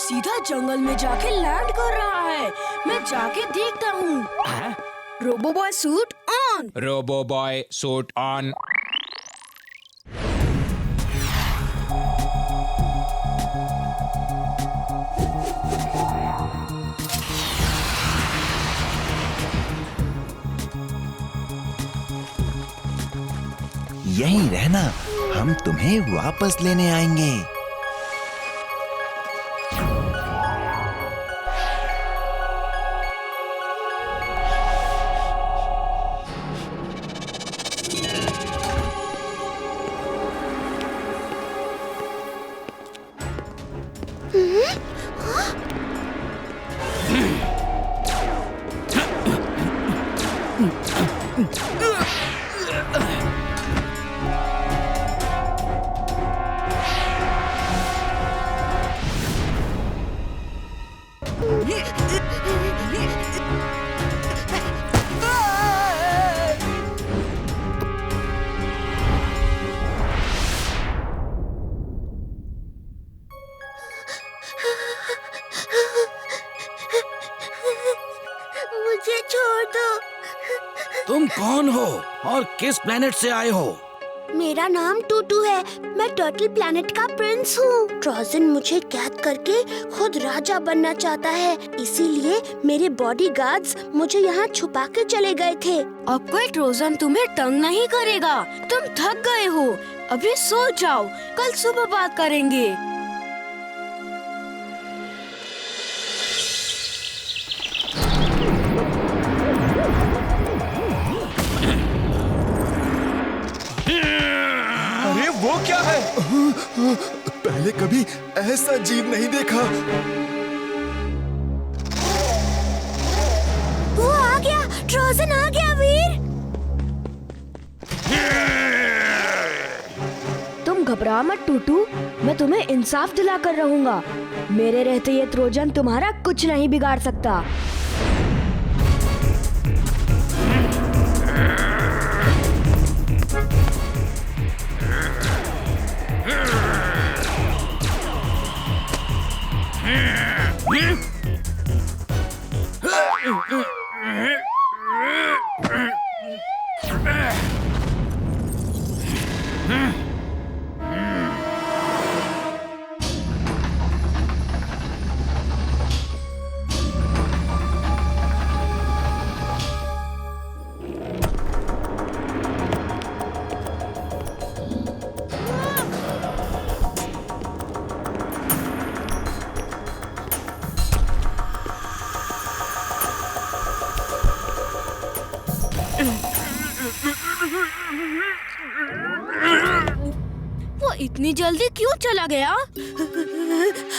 सीधा जंगल में जाके लैंड कर रहा है। मैं जाके देखता हूँ। Robo Boy suit on. Robo Boy suit on. यहीं रहना, हम तुम्हें वापस लेने आएंगे। मुझे छोड़ दो। तुम कौन हो और किस प्लेनेट से आए हो? मेरा नाम टूटू है। मैं टर्टल प्लैनेट का प्रिंस हूँ। ट्रोजन मुझे कैद करके खुद राजा बनना चाहता है, इसीलिए मेरे बॉडीगार्ड्स मुझे यहाँ छुपा के चले गए थे। अब कोई ट्रोजन तुम्हें तंग नहीं करेगा। तुम थक गए हो, अभी सो जाओ, कल सुबह बात करेंगे। अरे वो क्या है? पहले कभी ऐसा जीव नहीं देखा। वो आ गया, ट्रोजन आ गया वीर। तुम घबरा मत टूटू, मैं तुम्हें इंसाफ दिला कर रहूंगा। मेरे रहते ये ट्रोजन तुम्हारा कुछ नहीं बिगाड़ सकता। वो इतनी जल्दी क्यों चला गया?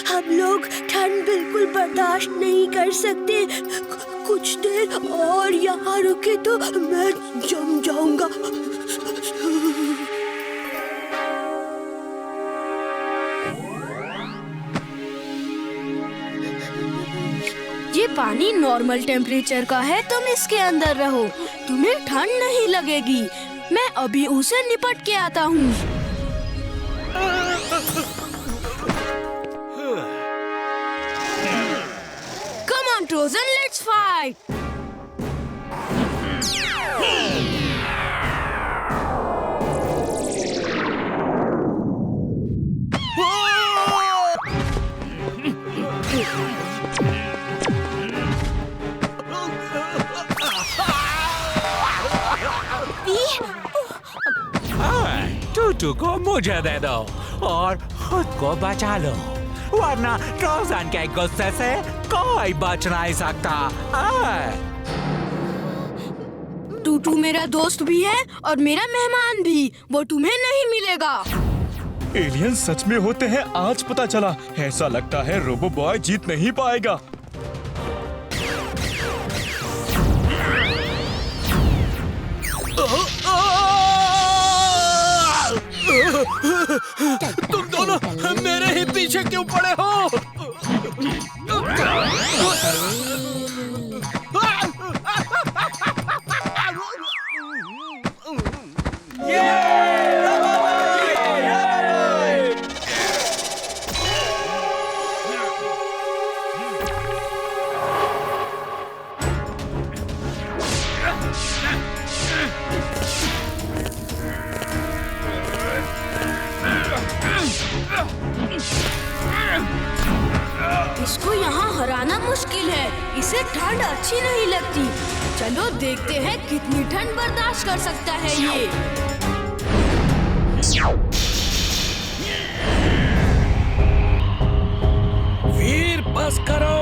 हम लोग ठंड बिल्कुल बर्दाश्त नहीं कर सकते। कुछ देर और यहाँ रुके तो मैं जम जाऊंगा। ये पानी नॉर्मल टेम्परेचर का है, तुम इसके अंदर रहो, तुम्हें ठंड नहीं लगेगी। मैं अभी उसे निपट के आता हूँ। Come on, Trojan, let's fight. टूटू को मुझे दे दो और खुद को बचा लो, वरना ट्रोजन के गुस्से से कोई बच नहीं सकता। टूटू मेरा दोस्त भी है और मेरा मेहमान भी, वो तुम्हें नहीं मिलेगा। एलियन सच में होते हैं, आज पता चला। ऐसा लगता है रोबो बॉय जीत नहीं पाएगा। तुम दोनों मेरे ही पीछे क्यों पड़े हो? है। इसे ठंड अच्छी नहीं लगती। चलो देखते हैं कितनी ठंड बर्दाश्त कर सकता है ये। वीर बस करो,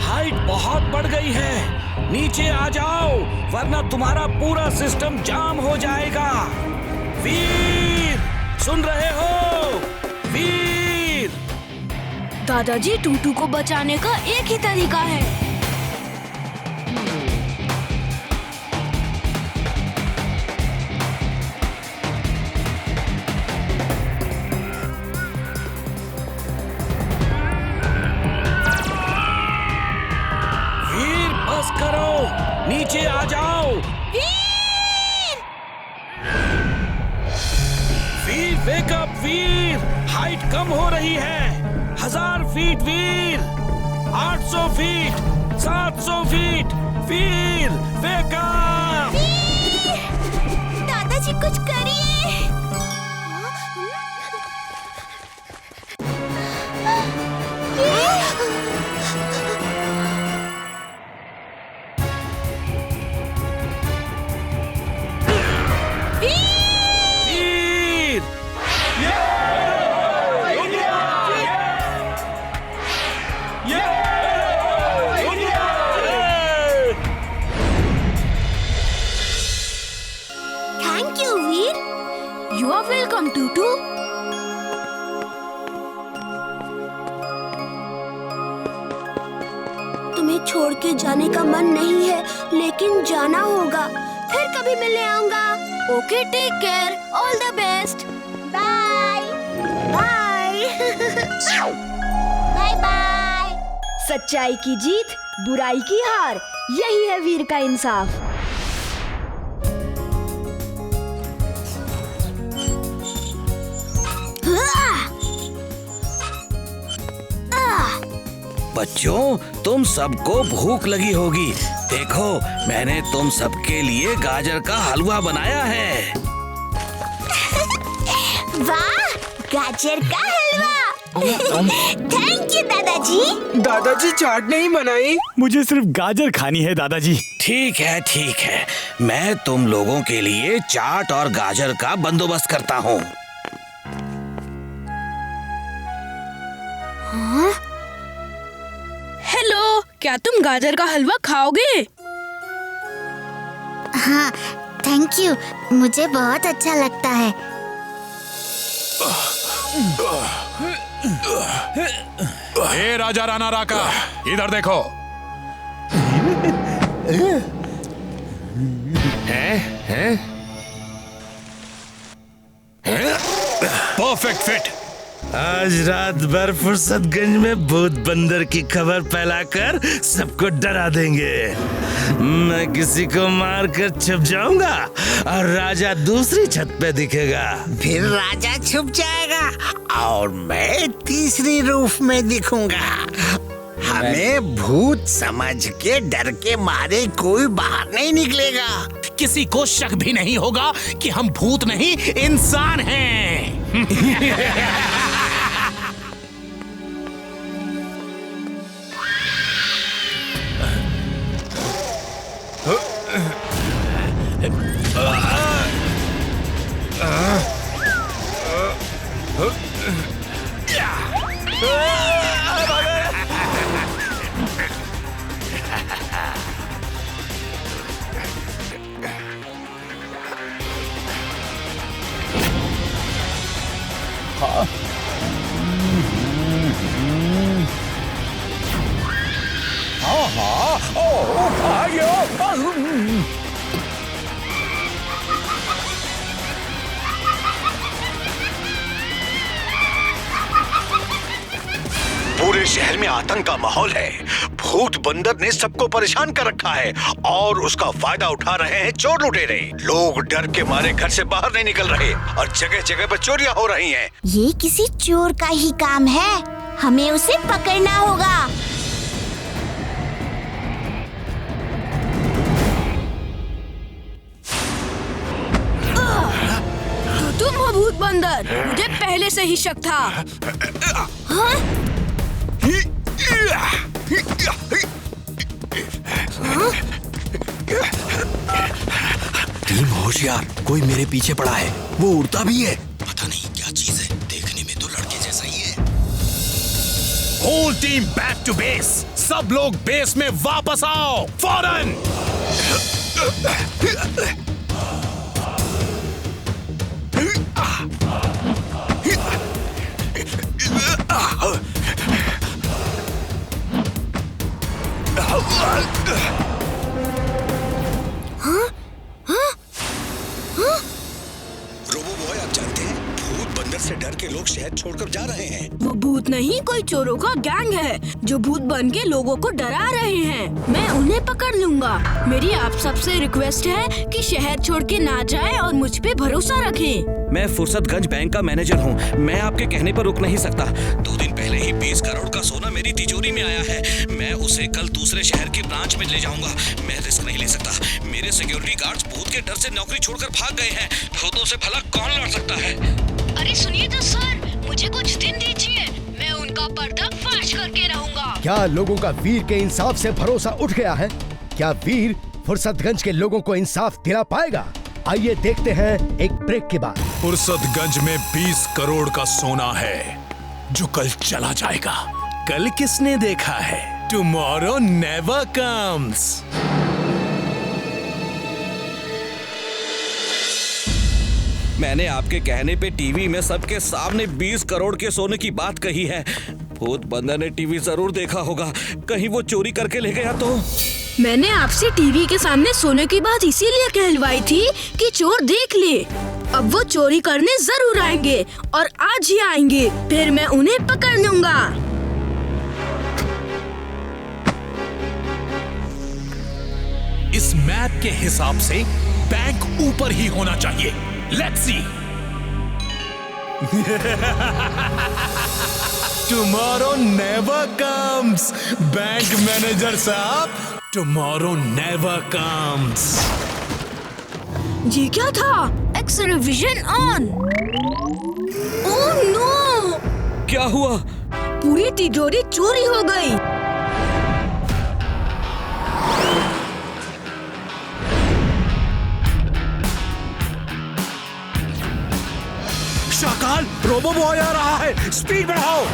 हाइट बहुत बढ़ गई है। नीचे आ जाओ वरना तुम्हारा पूरा सिस्टम जाम हो जाएगा। वीर सुन रहे हो? वीर! दादाजी, टूटू को बचाने का एक ही तरीका है। वीर बस करो, नीचे आ जाओ। वीर वेक अप वीर, हाइट कम हो रही है। 1000 feet Veer, 800 feet, 700 feet. Veer wake up! दादाजी कुछ करिए। Veer! Thank you Veer. You are welcome too too. तुम्हें छोड़ के जाने का मन नहीं है, लेकिन जाना होगा। फिर कभी मिलने आऊंगा। Okay, take care, all the best. Bye bye. Bye bye. सच्चाई की जीत, बुराई की हार, यही है वीर का इंसाफ। बच्चों, तुम सबको भूख लगी होगी। देखो, मैंने तुम सबके लिए गाजर का हलवा बनाया है। वाह, गाजर का हलवा। थैंक यू दादाजी। दादाजी चाट नहीं बनाई। मुझे सिर्फ गाजर खानी है दादाजी। ठीक है, ठीक है। मैं तुम लोगों के लिए चाट और गाजर का बंदोबस्त करता हूँ। हेलो, क्या तुम गाजर का हलवा खाओगे? हाँ, थैंक यू। मुझे बहुत अच्छा लगता है। हे राजा राणा राका, इधर देखो। Perfect fit. आज रात भर फुर्सतगंज में भूत बंदर की खबर फैलाकर सबको डरा देंगे। मैं किसी को मारकर छुप जाऊंगा और राजा दूसरी छत पे दिखेगा। फिर राजा छुप जाएगा और मैं तीसरी रूफ में दिखूंगा। हमें भूत समझ के डर के मारे कोई बाहर नहीं निकलेगा। किसी को शक भी नहीं होगा कि हम भूत नहीं इंसान हैं। पूरे शहर में आतंक का माहौल है। भूत बंदर ने सबको परेशान कर रखा है और उसका फायदा उठा रहे हैं चोर लुटेरे। लोग डर के मारे घर से बाहर नहीं निकल रहे और जगह जगह पर चोरियां हो रही हैं। ये किसी चोर का ही काम है। हमें उसे पकड़ना होगा। तुम हो भूत बंदर, मुझे पहले से ही शक था। हाँ? होशियार, कोई मेरे पीछे पड़ा है। वो उड़ता भी है, पता नहीं क्या चीज है। देखने में तो लड़के जैसा ही है। Whole team back to base. सब लोग बेस में वापस आओ फौरन। रोबो बॉय, आप जानते हैं भूत बंदर से डर के लोग शहर छोड़कर जा रहे हैं। वो भूत नहीं, कोई चोरों का गैंग है जो भूत बन के लोगों को डरा रहे हैं। मैं उन्हें पकड़ लूंगा। मेरी आप सबसे रिक्वेस्ट है कि शहर छोड़ के ना जाए और मुझ पे भरोसा रखें। मैं फुर्सतगंज बैंक का मैनेजर हूँ। मैं आपके कहने पर रुक नहीं सकता। 2 दिन पहले ही 20 करोड़ का सोना मेरी तिजोरी में आया है। मैं उसे कल दूसरे शहर के ब्रांच में ले जाऊंगा। मैं रिस्क नहीं ले सकता। मेरे सिक्योरिटी गार्ड्स भूत के डर से नौकरी छोड़कर भाग गए हैं। भूतों से भला कौन लड़ सकता है? अरे सुनिए तो सर, मुझे कुछ दिन दीजिए, मैं उनका पर्दाफाश करके रहूंगा। क्या लोगों का वीर के इंसाफ से भरोसा उठ गया है? क्या वीर फुर्सतगंज के लोगों को इंसाफ दिला पाएगा? आइए देखते हैं एक ब्रेक के बाद। फुर्सतगंज में 20 करोड़ का सोना है जो कल चला जाएगा। कल किसने देखा है? Tomorrow never comes. मैंने आपके कहने पे टीवी में सबके सामने 20 करोड़ के सोने की बात कही है। भूत बंदर ने टीवी जरूर देखा होगा। कहीं वो चोरी करके ले गया तो? मैंने आपसे टीवी के सामने सोने की बात इसीलिए कहलवाई थी कि चोर देख ले। अब वो चोरी करने जरूर आएंगे और आज ही आएंगे। फिर मैं उन्हें पकड़ लूंगा। इस मैप के हिसाब से बैंक ऊपर ही होना चाहिए। Let's see. Tomorrow never comes. Bank manager साहब, टुमारो नेवर कम्स। ये क्या था? X-ray vision on. Oh no! क्या हुआ? पूरी तिजोरी चोरी हो गई। शाकाल, रोबो बॉय आ रहा है। स्पीड बढ़ाओ।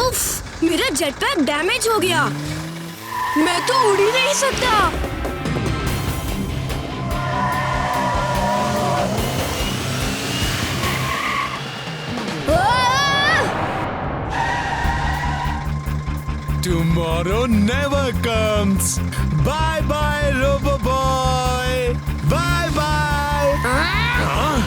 उफ, मेरा जेटपैक डैमेज हो गया। मैं तो उड़ ही नहीं सकता। Tomorrow never comes. Bye bye, Robo Boy. Bye bye. Huh?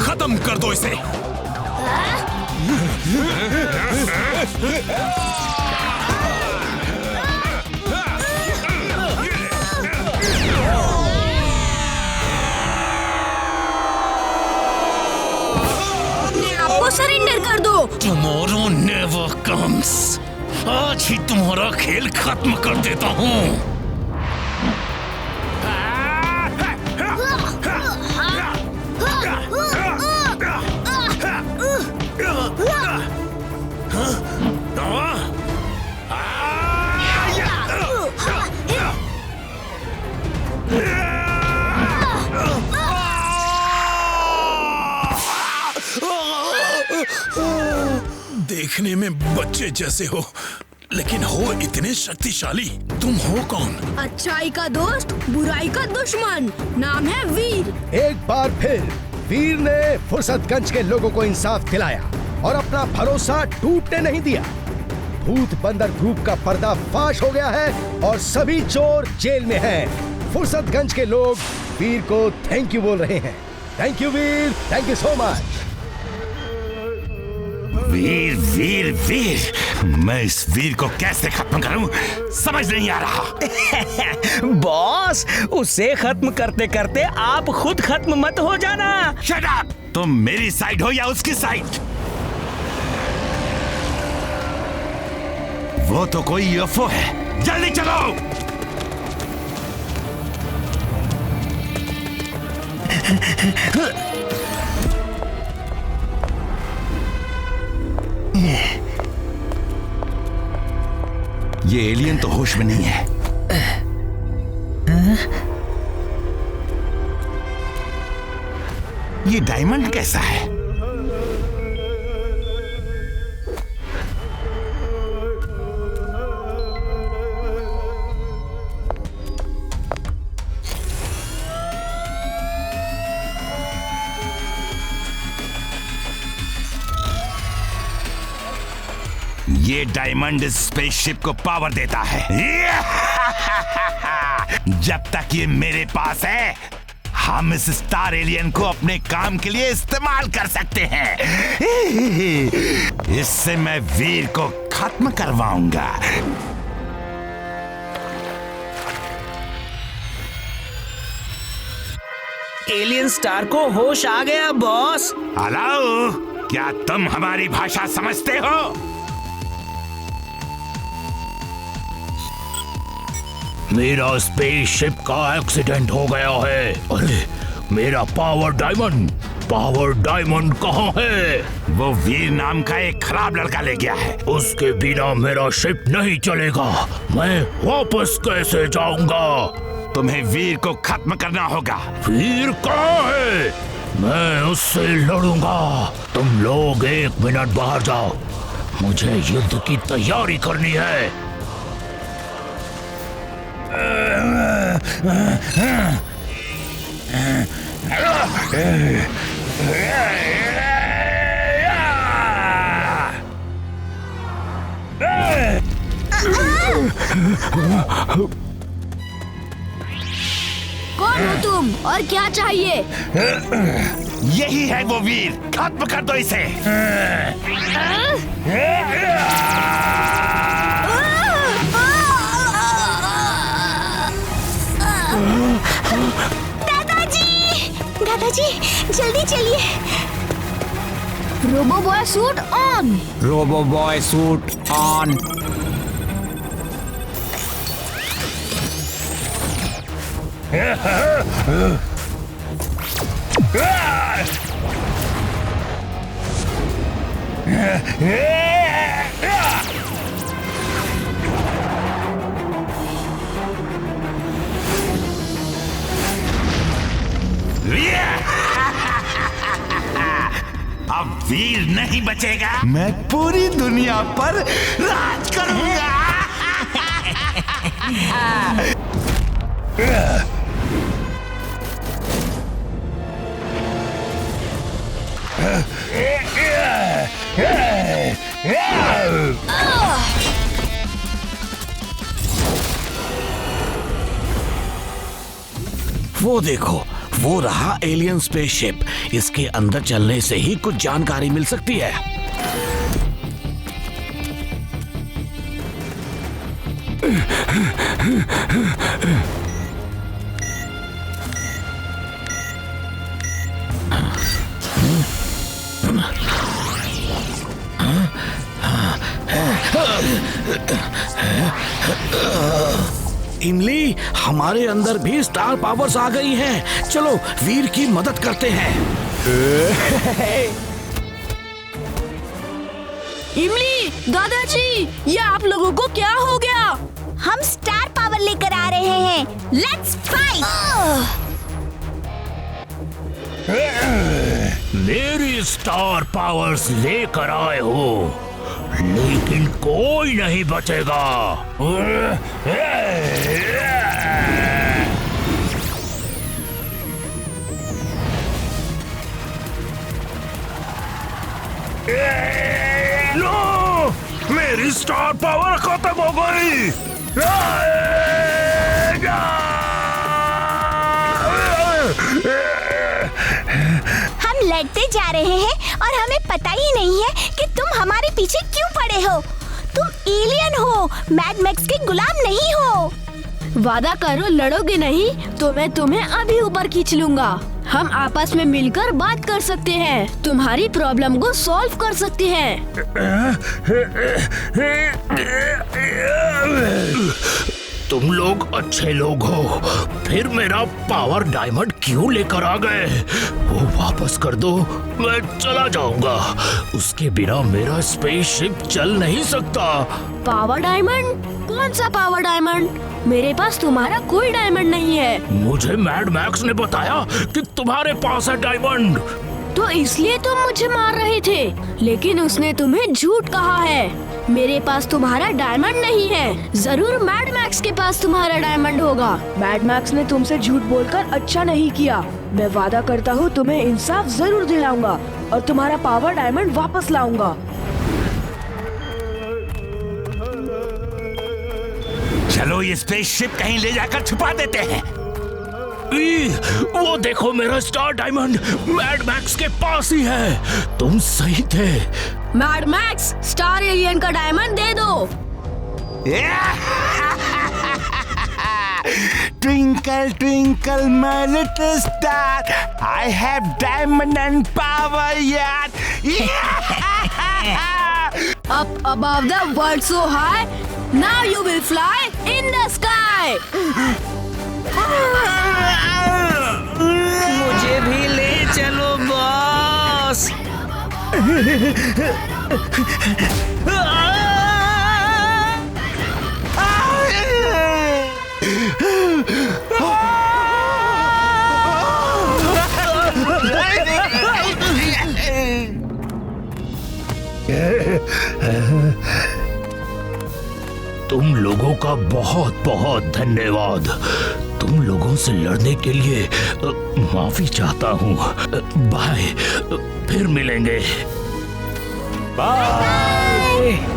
खत्म कर दो इसे। आपको सरेंडर कर दो। Tomorrow never comes. आज ही तुम्हारा खेल खत्म कर देता हूँ। देखने में बच्चे जैसे हो, लेकिन हो इतने शक्तिशाली। तुम हो कौन? अच्छाई का दोस्त, बुराई का दुश्मन। नाम है वीर। एक बार फिर वीर ने फुर्सतगंज के लोगों को इंसाफ दिलाया और अपना भरोसा टूटने नहीं दिया। भूत बंदर ग्रुप का पर्दाफाश हो गया है और सभी चोर जेल में हैं। फुर्सतगंज के लोग वीर को थैंक यू बोल रहे हैं। Thank you Veer, thank you so much. Veer Veer Veer, मैं इस वीर को कैसे खत्म करूं समझ नहीं आ रहा। बॉस, उसे खत्म करते करते आप खुद खत्म मत हो जाना। Shut up! तुम मेरी साइड हो या उसकी साइड? वो तो कोई यूएफओ है, जल्दी चलो। ये एलियन तो होश में नहीं है। ये डायमंड कैसा है? ये डायमंड स्पेसशिप को पावर देता है। जब तक ये मेरे पास है, हम इस स्टार एलियन को अपने काम के लिए इस्तेमाल कर सकते हैं। इससे मैं वीर को खत्म करवाऊंगा। एलियन स्टार को होश आ गया बॉस। हेलो, क्या तुम हमारी भाषा समझते हो? मेरा स्पेसशिप का एक्सीडेंट हो गया है। अरे मेरा पावर डायमंड कहाँ है? वो वीर नाम का एक खराब लड़का ले गया है। उसके बिना मेरा शिप नहीं चलेगा। मैं वापस कैसे जाऊंगा? तुम्हें वीर को खत्म करना होगा। वीर कहाँ है? मैं उससे लड़ूंगा। तुम लोग 1 मिनट बाहर जाओ, मुझे युद्ध की तैयारी करनी है। कौन हो तुम और क्या चाहिए? यही है वो वीर, खत्म कर दो इसे। दादाजी जल्दी चलिए। Robo Boy suit on. Robo Boy suit on. अब वीर नहीं बचेगा। मैं पूरी दुनिया पर राज करूंगा। वो देखो, वो रहा एलियन स्पेसशिप। इसके अंदर चलने से ही कुछ जानकारी मिल सकती है। इमली, हमारे अंदर भी स्टार पावर्स आ गई हैं। चलो वीर की मदद करते हैं। इमली, दादाजी, ये आप लोगों को क्या हो गया? हम स्टार पावर लेकर आ रहे हैं। Let's fight. मेरी स्टार पावर्स लेकर आए हो, लेकिन कोई नहीं बचेगा। नो! मेरी स्टार पावर खत्म हो गई। हम लड़ते जा रहे हैं और हमें पता ही नहीं है कि तुम हमारे पीछे क्यों पड़े हो। तुम एलियन हो, मैड मैक्स के गुलाम नहीं हो। वादा करो लड़ोगे नहीं तो मैं तुम्हें अभी ऊपर खींच लूंगा। हम आपस में मिलकर बात कर सकते हैं, तुम्हारी प्रॉब्लम को सॉल्व कर सकते हैं। तुम लोग अच्छे लोग हो, फिर मेरा पावर डायमंड क्यों लेकर आ गए? वो वापस कर दो, मैं चला जाऊंगा। उसके बिना मेरा स्पेसशिप चल नहीं सकता। Power diamond? कौन सा पावर डायमंड? मेरे पास तुम्हारा कोई डायमंड नहीं है। मुझे मैड मैक्स ने बताया कि तुम्हारे पास है डायमंड। तो इसलिए तुम मुझे मार रहे थे, लेकिन उसने तुम्हें झूठ कहा है। मेरे पास तुम्हारा डायमंड नहीं है। जरूर मैड मैक्स के पास तुम्हारा डायमंड होगा। मैड मैक्स ने तुमसे झूठ बोलकर अच्छा नहीं किया। मैं वादा करता हूँ तुम्हें इंसाफ जरूर दिलाऊंगा और तुम्हारा पावर डायमंड वापस लाऊंगा। चलो ये स्पेसशिप कहीं ले जाकर छुपा देते हैं। वो देखो मेरा स्टार डायमंड मैड मैक्स के पास ही है। तुम सही थे। मैड मैक्स, स्टार एलियन का डायमंड दे दो। Twinkle, twinkle, my little star, I have diamond and power yet. Up above the world so high, now you will fly in the sky. मुझे भी ले चलो बॉस। तुम लोगों का बहुत बहुत धन्यवाद। तुम लोगों से लड़ने के लिए माफी चाहता हूँ। बाय, फिर मिलेंगे। बाय।